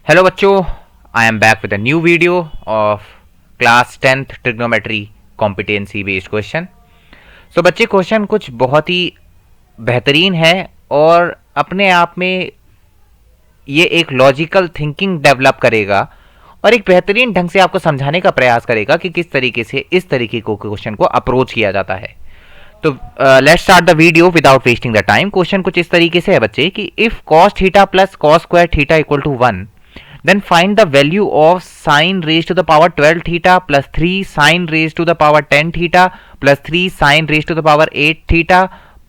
Hello बच्चों, I am back with a new video of class 10th trigonometry competency based question. So बच्चे, question कुछ बहुत ही बेहतरीन है और अपने आप में ये एक लॉजिकल थिंकिंग डेवलप करेगा और एक बेहतरीन ढंग से आपको समझाने का प्रयास करेगा कि किस तरीके से इस तरीके को क्वेश्चन को अप्रोच किया जाता है। तो let's start the video without wasting the time. Question कुछ इस तरीके से है बच्चे कि if cos theta plus cos square theta equal to 1, then find the value of sin raised to the power 12 theta plus 3 sin raised to the power 10 theta plus 3 sin raised to the power 8 theta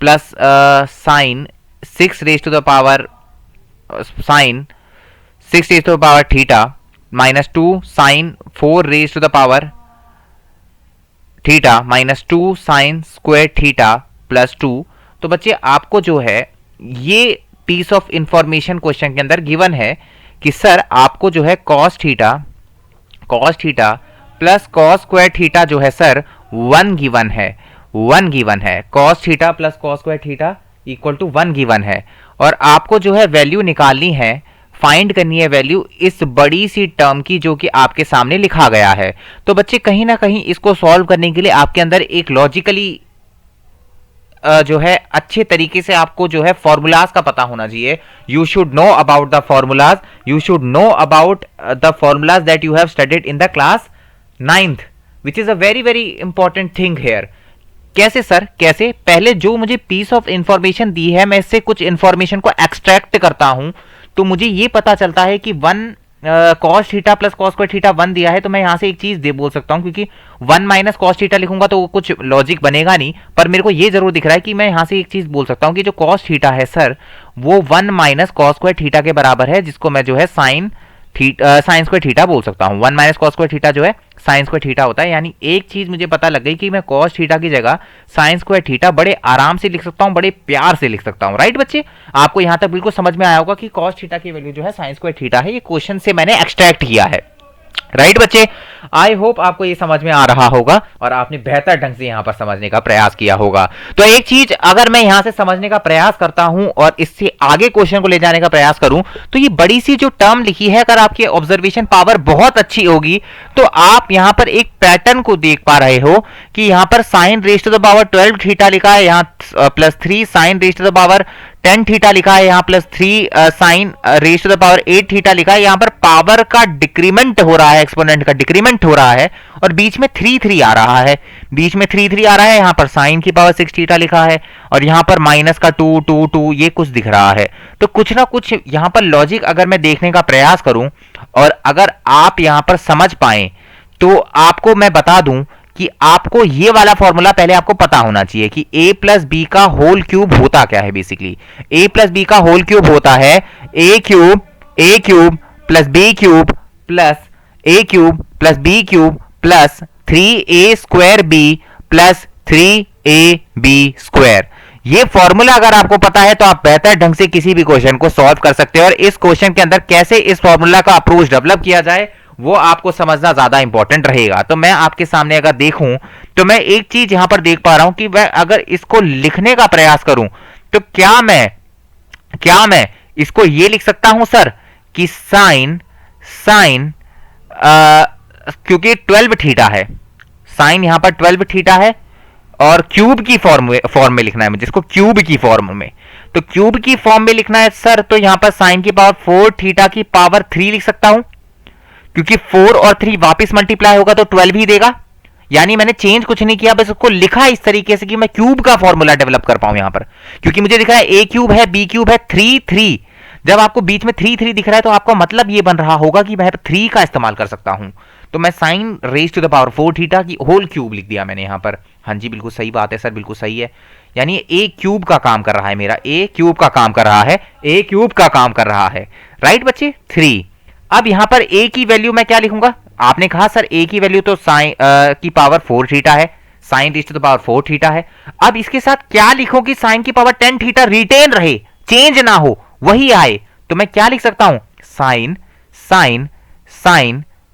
plus sin 6 raised to the power sin 6 raised to the power theta minus 2 sin 4 raised to the power theta minus 2 sine square theta plus 2। तो बच्चे, आपको जो है ये piece of information question के अंदर given है कि सर आपको जो है cos theta plus cos square theta जो है सर 1 गिवन है cos theta plus cos square theta equal to 1 given है और आपको जो है वैल्यू निकालनी है, फाइंड करनी है वैल्यू इस बड़ी सी टर्म की जो कि आपके सामने लिखा गया है। तो बच्चे, कहीं ना कहीं इसको सॉल्व करने के लिए आपके अंदर एक लॉजिकली जो है अच्छे तरीके से आपको जो है फॉर्मूलाज का पता होना चाहिए। You should know about the formulas, you should know about the formulas that you have studied in the class 9th, which is a very very important thing here. कैसे सर, कैसे? पहले जो मुझे पीस ऑफ इंफॉर्मेशन दी है, मैं इससे कुछ information को एक्सट्रैक्ट करता हूं तो मुझे ये पता चलता है कि 1 cos theta plus cos square theta 1 दिया है, तो मैं यहां से एक चीज दे बोल सकता हूं, क्योंकि 1 माइनस cos थीटा लिखूंगा तो कुछ लॉजिक बनेगा नहीं, पर मेरे को ये जरूर दिख रहा है कि मैं यहां से एक चीज बोल सकता हूं कि जो cos थीटा है सर वो 1 माइनस cos स्क्वायर थीटा के बराबर है, जिसको मैं जो है साइन स्क्वायर थीटा बोल सकता हूं। 1 माइनस cos स्क्वायर थीटा जो है साइन स्क्वायर थीटा होता है। यानी एक चीज मुझे पता लग गई कि मैं cos थीटा की जगह साइन स्क्वायर थीटा बड़े आराम से लिख सकता हूं, बड़े प्यार से लिख सकता हूं। राइट बच्चे, आपको यहां तक बिल्कुल समझ में आया होगा कि cos थीटा की वैल्यू जो है साइन स्क्वायर थीटा है। ये क्वेश्चन से मैंने एक्सट्रैक्ट किया है। राइट बच्चे, आई होप आपको ये समझ में आ रहा होगा और आपने बेहतर ढंग से यहां पर समझने का प्रयास किया होगा। तो एक चीज अगर मैं यहां से समझने का प्रयास करता हूं और इससे आगे क्वेश्चन को ले जाने का प्रयास करूं, तो ये बड़ी सी जो टर्म लिखी है, अगर आपकी ऑब्जर्वेशन पावर बहुत अच्छी होगी तो आप यहां पर एक पैटर्न को देख पा रहे हो कि यहां पर sine raise to the power 12 theta लिखा है, यहां plus 3 sine raise to the power 10 theta लिखा है, यहां plus 3 sine raise to the power 8 theta लिखा है। यहां पर पावर का डिक्रीमेंट हो रहा है, एक्सपोनेंट का डिक्रीमेंट हो रहा है और बीच में 3 आ रहा है, यहां पर साइन की पावर 6 थीटा लिखा है और यहां पर माइनस का 2 ये कुछ दिख रहा है। तो कुछ ना कुछ यहां पर लॉजिक अगर मैं देखने का प्रयास करूं और अगर आप यहां पर समझ पाए तो आपको मैं बता दूं कि आपको ये वाला फॉर्मूला पहले आपको पता होना चाहिए कि a प्लस बी का होल क्यूब होता क्या है। बेसिकली a प्लस बी का होल क्यूब होता है a cube plus b cube plus a cube plus b cube plus 3a square b plus 3ab square. ये फॉर्मूला अगर आपको पता है तो आप बेहतर ढंग से किसी भी क्वेश्चन को सॉल्व कर सकते हो और इस क्वेश्चन के अंदर कैसे इस फॉर्मूला का अप्रोच डेवलप किया जाए वो आपको समझना ज्यादा इंपॉर्टेंट रहेगा। तो मैं आपके सामने अगर देखूं तो मैं एक चीज यहां पर देख पा रहा हूं कि मैं अगर इसको लिखने का प्रयास करूं तो क्या मैं इसको ये लिख सकता हूं सर कि साइन क्योंकि 12 थीटा है, साइन यहां पर 12 थीटा है और क्यूब की फॉर्म में लिखना है मुझे, इसको क्यूब की फॉर्म में, तो क्यूब की फॉर्म में लिखना है सर, तो यहां पर साइन की पावर 4 थीटा की पावर 3 लिख सकता हूं, क्योंकि 4 और 3 वापस मल्टीप्लाई होगा तो 12 ही देगा। यानी मैंने चेंज कुछ नहीं किया, बस उसको लिखा इस तरीके से कि मैं क्यूब का फॉर्मूला डेवलप कर पाऊं यहां पर, क्योंकि मुझे दिख रहा है a क्यूब है, b क्यूब है, 3। जब आपको बीच में 3 दिख रहा है तो आपका मतलब ये बन रहा होगा कि मैं 3 का इस्तेमाल कर सकता हूं। तो मैं sine raise to the power 4 theta की होल क्यूब लिख दिया मैंने यहां पर। हाँ जी, बिल्कुल सही बात है सर, बिल्कुल सही है। यानी a क्यूब का काम कर रहा है मेरा, a क्यूब का काम कर रहा है, राइट बच्चे, 3। अब यहां पर a की वैल्यू मैं क्या लिखूंगा? आपने कहा सर a की वैल्यू तो साइन की पावर 4 थीटा है, sine raise to the power 4 theta है। अब इसके साथ क्या लिखो कि साइन की पावर 10 थीटा रिटेन रहे, चेंज ना हो, वही आए। तो मैं क्या लिख सकता हूं? साइन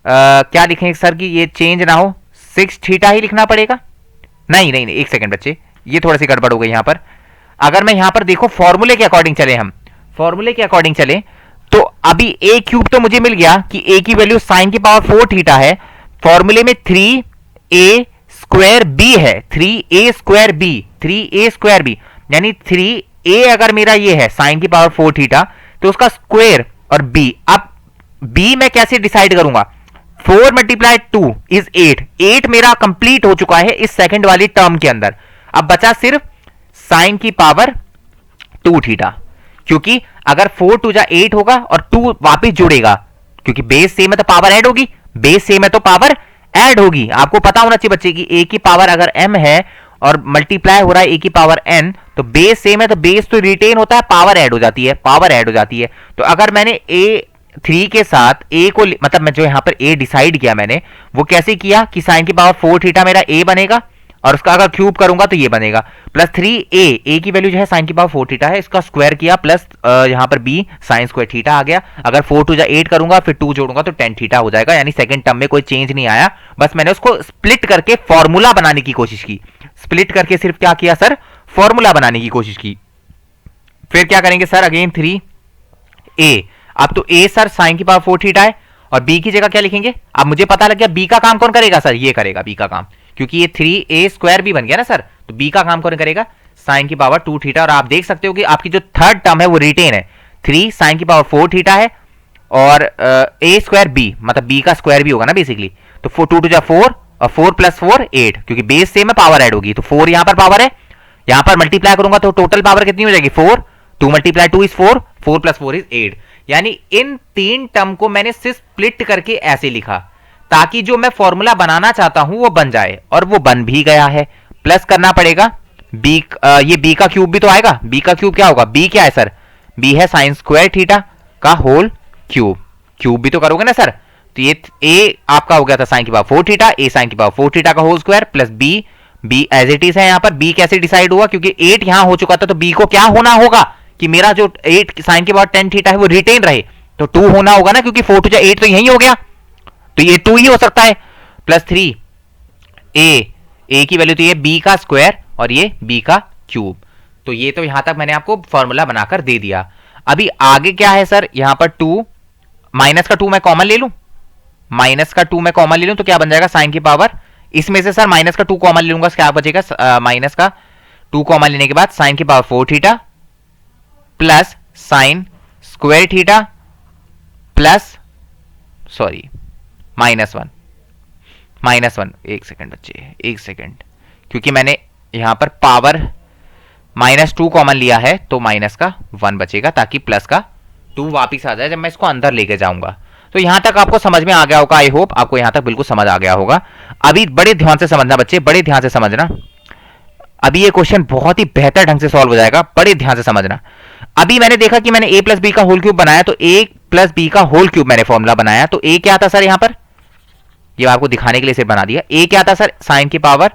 क्या लिखेंगे सर कि ये चेंज ना हो, 6 थीटा ही लिखना पड़ेगा। नहीं, एक सेकंड बच्चे, ये थोड़ा सी गड़बड़ हो गई यहां पर। अगर मैं यहां पर देखो फॉर्मूले के अकॉर्डिंग चले तो अभी ए क्यूब तो मुझे मिल गया कि ए की वैल्यू साइन की पावर 4 थीटा है। फॉर्मूले में 3a स्क्वायर बी है, 3a square B, 3a square B, यानी 3a अगर मेरा ये है साइन की पावर 4 थीटा तो उसका स्क्वायर और b। अब b मैं कैसे डिसाइड करूंगा? 4 मल्टीप्लाई 2 इज 8, 8 मेरा कंप्लीट हो चुका है इस सेकंड वाली टर्म के अंदर। अब बचा सिर्फ साइन की पावर 2 थीटा, क्योंकि अगर 4 टू जा 8 होगा और 2 वापिस जुड़ेगा, क्योंकि बेस सेम है तो पावर ऐड होगी, बेस सेम है तो पावर ऐड होगी। आपको पता होना चाहिए बच्चे की a की पावर अगर m है और मल्टीप्लाई हो रहा है a की पावर n, तो बेस सेम है तो बेस तो रिटेन होता है, पावर ऐड हो जाती है, पावर ऐड हो जाती है। तो अगर मैंने a3 के साथ a को, मतलब मैं जो यहां पर a डिसाइड किया मैंने, वो कैसे किया कि साइन की पावर 4 थीटा मेरा a बनेगा और उसका अगर क्यूब करूंगा तो ये बनेगा, प्लस 3a, a की वैल्यू जो है साइन की पावर 4 थीटा है, इसका स्क्वायर किया, प्लस यहां पर b साइन स्क्वायर थीटा आ गया। अगर 4 टू जा 8 करूंगा फिर 2 जोड़ूंगा तो 10 थीटा हो जाएगा, यानी सेकंड टर्म में कोई चेंज नहीं आया, बस मैंने उसको स्प्लिट करके फॉर्मूला बनाने की कोशिश की। स्प्लिट करके सिर्फ क्या किया सर? फॉर्मूला बनाने की कोशिश की। फिर क्या करेंगे सर? अगेन 3a, अब तो a सर साइन की पावर 4 थीटा है और b की जगह क्या लिखेंगे? अब मुझे पता लग गया b का काम कौन करेगा सर? ये करेगा b का काम, क्योंकि ये 3a स्क्वायर भी बन गया ना सर, तो b का काम कौन करेगा? साइन की पावर 2 थीटा। और आप देख सकते हो कि आपकी जो थर्ड टर्म है वो रिटेन है, 3 साइन की पावर 4 थीटा है और a स्क्वायर b, मतलब b का स्क्वायर भी होगा ना बेसिकली। तो 4 2 टू जा 4 और 4 प्लस 4 8, क्योंकि बेस सेम है पावर ऐड होगी, तो 4 यहां पर पावर है, यहां पर मल्टीप्लाई करूंगा तो टोटल पावर कितनी हो जाएगी? 4, 2 मल्टीप्लाई 2 इज 4, 4 प्लस 4 इज 8। यानी इन तीन टर्म को मैंने सिर्फ स्प्लिट करके ऐसे लिखा ताकि जो मैं फॉर्मूला बनाना चाहता हूं वो बन जाए, और वो बन भी गया है। प्लस करना पड़ेगा b, ये b का क्यूब भी तो आएगा। b का क्यूब क्या होगा? b क्या है सर? b है साइन स्क्वायर थीटा का होल क्यूब, क्यूब भी तो करोगे ना सर। तो ये a आपका हो गया था साइन की पावर 4 थीटा, a साइन की पावर 4 थीटा का whole square, plus b as it is है। यहां पर b कैसे डिसाइड हुआ? क्योंकि 8 यहां हो चुका था, तो b को क्या होना होगा कि मेरा जो 8 साइन की पावर 10 थीटा है वो रिटेन रहे, तो 2 होना होगा ना, क्योंकि 4 टू जा 8 तो यही हो गया, तो ये 2 ही हो सकता है। प्लस 3a की वैल्यू तो ये b का स्क्वायर और ये b का क्यूब। तो ये तो यहां तक मैंने आपको फॉर्मूला बनाकर दे दिया। अभी आगे क्या है सर? यहां पर 2 माइनस का 2 मैं कॉमन ले लूं, माइनस का 2 मैं कॉमन ले लूं तो क्या बन जाएगा? साइन की पावर, इसमें से सर माइनस का 2 कॉमन ले लूंगा, क्या बचेगा? माइनस का 2 कॉमन लेने के बाद साइन की power 4 theta plus sine square theta plus -1, एक सेकंड बच्चे, एक सेकंड, क्योंकि मैंने यहां पर पावर -2 कॉमन लिया है तो माइनस का 1 बचेगा, ताकि प्लस का 2 वापिस आ जाए जब मैं इसको अंदर लेके जाऊंगा। तो यहां तक आपको समझ में आ गया होगा, आई होप आपको यहां तक बिल्कुल समझ आ गया होगा। अभी बड़े ध्यान से समझना बच्चे, बड़े ध्यान से समझना, अभी ये क्वेश्चन बहुत ही बेहतर ढंग से सॉल्व हो जाएगा, बड़े ध्यान से समझना। अभी मैंने देखा कि मैंने a प्लस बी का होल क्यूब बनाया, तो a प्लस बी का होल क्यूब मैंने फॉर्मूला बनाया, तो a क्या था सर? यहां पर ये आपको दिखाने के लिए सिर्फ बना दिया। a क्या था सर? साइन की पावर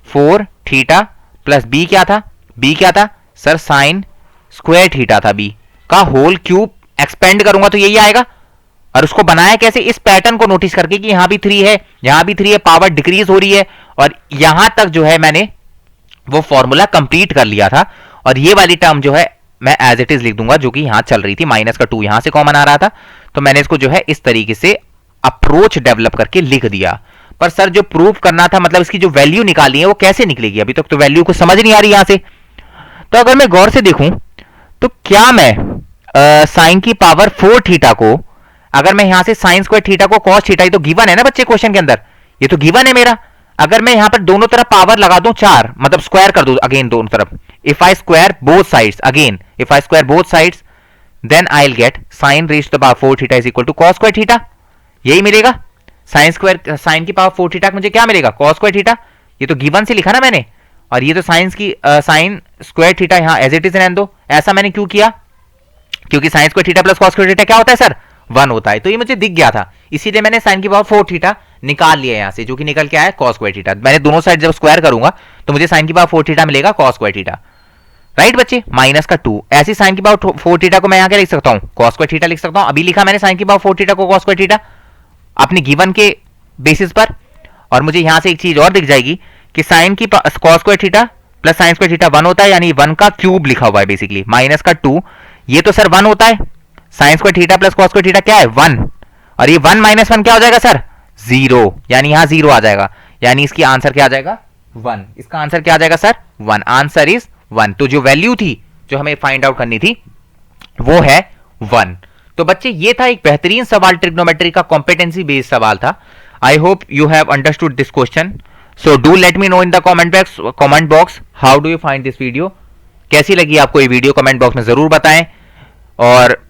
4 थीटा प्लस b क्या था? b क्या था सर? साइन स्क्वायर थीटा था, b का होल क्यूब। एक्सपेंड करूंगा तो यही आएगा। और उसको बनाया कैसे? इस पैटर्न को नोटिस करके कि यहां भी 3 है, यहां भी 3 है, पावर डिक्रीज हो रही है, और यहां तक जो है मैंने वो फॉर्मूला कंप्लीट कर लिया था। और ये वाली टर्म जो है मैं एज इट इज लिख दूंगा, जो कि यहां चल रही थी, माइनस का 2 यहां से कॉमन आ रहा था, तो मैंने इसको जो है इस तरीके से अप्रोच डेवलप करके लिख दिया। पर सर जो प्रूफ करना था, मतलब इसकी जो वैल्यू निकालनी है वो कैसे निकलेगी? अभी तक तो वैल्यू को समझ नहीं आ रही यहां से। तो अगर मैं गौर से देखूं तो क्या मैं साइन की पावर 4 थीटा को, अगर मैं यहां से साइन स्क्वायर थीटा को कॉस थीटा, ये तो गिवन है ना बच्चे क्वेश्चन के अंदर, ये तो गिवन है मेरा। अगर मैं यहां पर दोनों तरफ पावर लगा दूं 4, मतलब स्क्वायर कर दूं अगेन दोनों तरफ, if I square both sides, again if I square both sides, then I will get sine raise to the power 4 theta is equal to cos square theta. यही मिलेगा साइन स्क्वायर, साइन की power 4 theta मुझे क्या मिलेगा? Cos square theta. ये तो given से लिखा ना मैंने, और ये तो साइंस की साइन स्क्वायर थीटा यहां एज इट इज रहने दो। ऐसा मैंने क्यों किया? क्योंकि sine square theta plus cos square theta क्या होता है सर? 1 होता है। तो ये मुझे दिख गया था, इसीलिए मैंने साइन की पावर 4 थीटा निकाल लिया यहां से, जो कि निकल के आया कॉस स्क्वायर थीटा। मैंने दोनों साइड जब स्क्वायर करूंगा तो मुझे साइन की पावर 4 थीटा मिलेगा कॉस स्क्वायर थीटा, राइट बच्चे? माइनस का 2, ऐसी साइन की पावर 4 थीटा को मैं यहां क्या लिख सकता हूं? कॉस स्क्वायर थीटा लिख सकता हूं। अभी लिखा मैंने साइन की पावर 4 थीटा को कॉस स्क्वायर थीटा अपने गिवन के बेसिस पर। और मुझे यहां से एक चीज और दिख जाएगी कि साइन की cos square theta plus sine square theta 1 होता है, यानी 1 का क्यूब लिखा हुआ है बेसिकली, माइनस का 2, ये तो सर 1 होता है, sine square theta plus cos square theta क्या है 1, और ये 1 माइनस 1 क्या हो जाएगा सर 0, यानी यहां 0 आ जाएगा, यानी इसकी आंसर क्या आ जाएगा 1। इसका आंसर क्या आ जाएगा सर 1, आंसर इज 1। तो जो वैल्यू थी जो हमें फाइंड आउट करनी थी वो है 1। तो बच्चे ये था एक बेहतरीन सवाल, ट्रिग्नोमेट्री का कॉम्पिटेंसी बेस्ड सवाल था। I hope you have understood this question. So do let me know in the comment box how do you find this video. कैसी लगी आपको ये वीडियो कमेंट बॉक्स में जरूर बताएं, और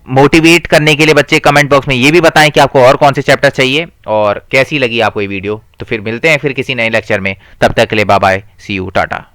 मोटिवेट करने के लिए बच्चे कमेंट बॉक्स में ये भी बताएं कि आपको और कौन से चैप्टर चाहिए और कैसी लगी आपको ये वीडियो। तो फिर मिलते हैं फिर किसी नए लेक्चर में, तब तक के लिए bye bye, see you, Tata.